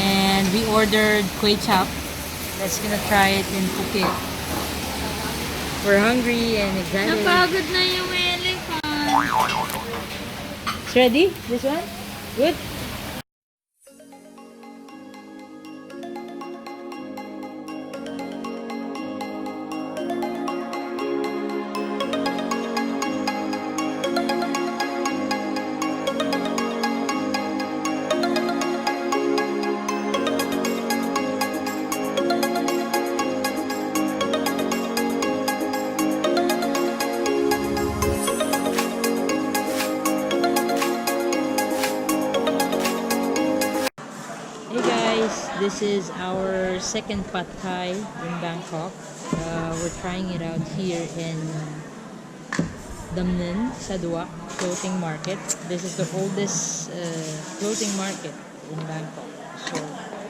And we ordered kway chap. Let's gonna try it in Phuket. We're hungry and excited. Napagod na yung elephant. It's ready? This one? Good? Hey guys, this is our second pad thai in Bangkok. We're trying it out here in Damnin, Saduak floating market. This is the oldest floating market in Bangkok. So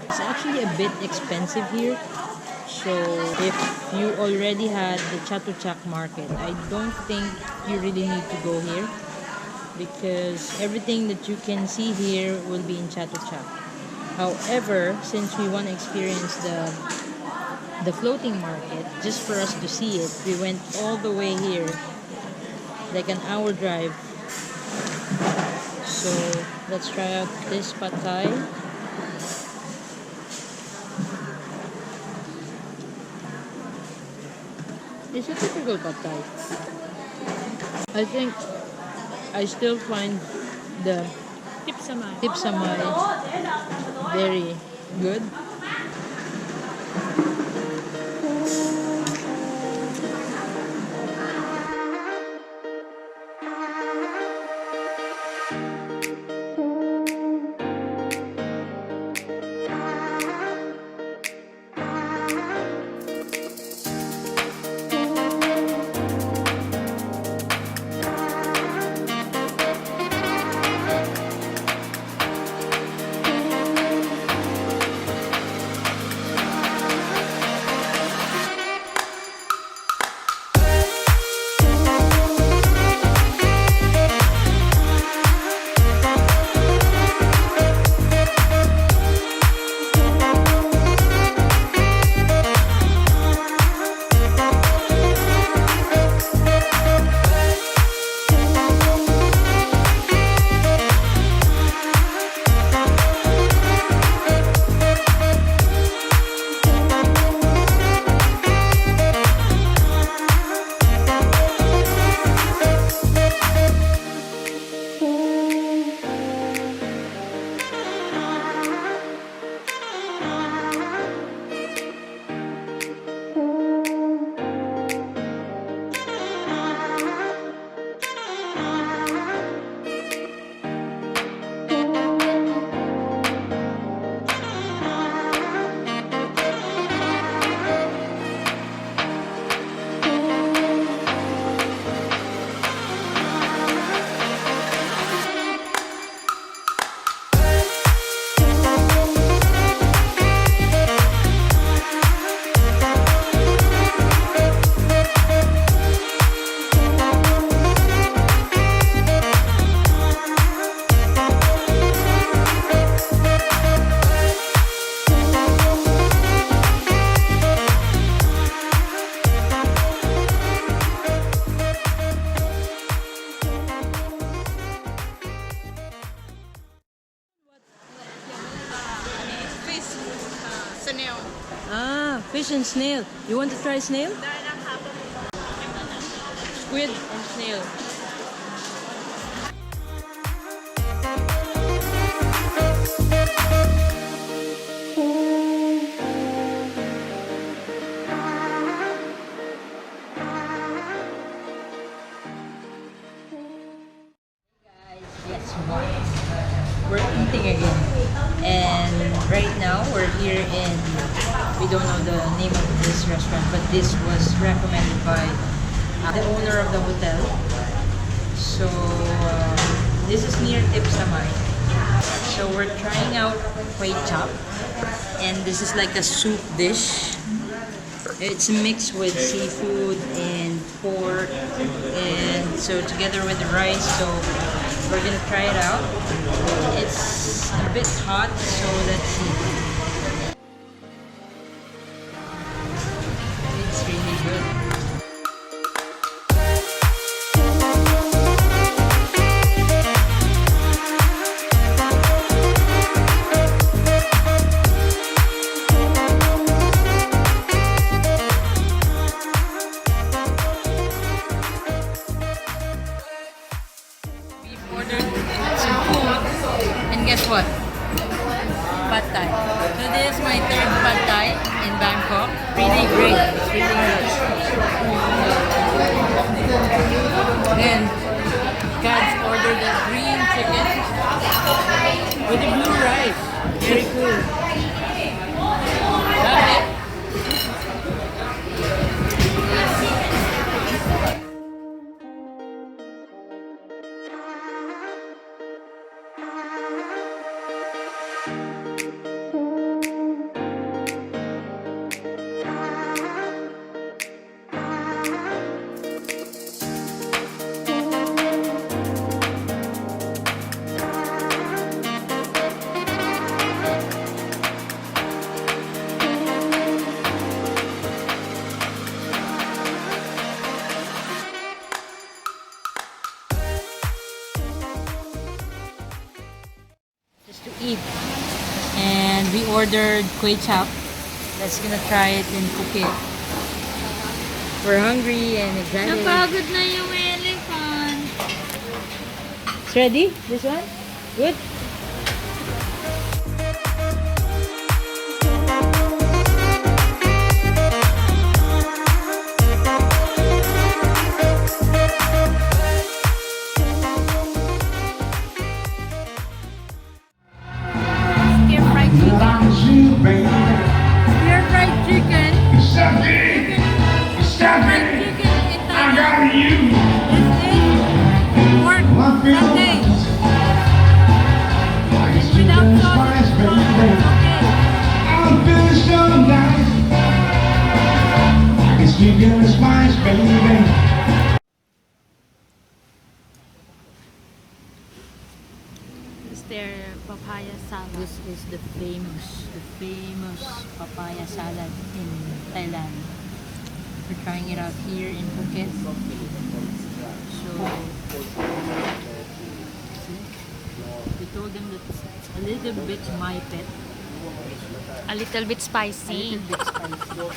it's actually a bit expensive here. So if you already had the Chatuchak market, I don't think you really need to go here because everything that you can see here will be in Chatuchak. However, since we want to experience the floating market, just for us to see it, we went all the way here, like an hour drive. So let's try out this pad thai. It's a typical pad thai. I think I still find the tip samai very good. Ah, fish and snail. You want to try snail? Squid and snail. Guess what? We're eating again. And right now we're here in, we don't know the name of this restaurant, but this was recommended by the owner of the hotel. So this is near Tip Samay. So we're trying out kway chap, and this is like a soup dish. It's mixed with seafood and pork, and so together with the rice. So we're gonna try it out. It's a bit hot, so let's see. pad thai. So this is my third pad thai in Bangkok. Really great. It's really good. Then, God's ordered the green chicken with the blue rice. Very cool. Love it. Just to eat. And we ordered kway chap. Let's gonna try it and cook it. We're hungry and excited. Napagod na yung elephant. It's ready? This one? Good? Stir fried chicken. Fried chicken in Thailand. This is pork satay. Without sauce, it's Is there papaya salad? This is the famous papaya salad in Thailand. We're trying it out here in Phuket. So, see? We told them that it's a little bit my pet. A little bit A spicy. little bit spicy.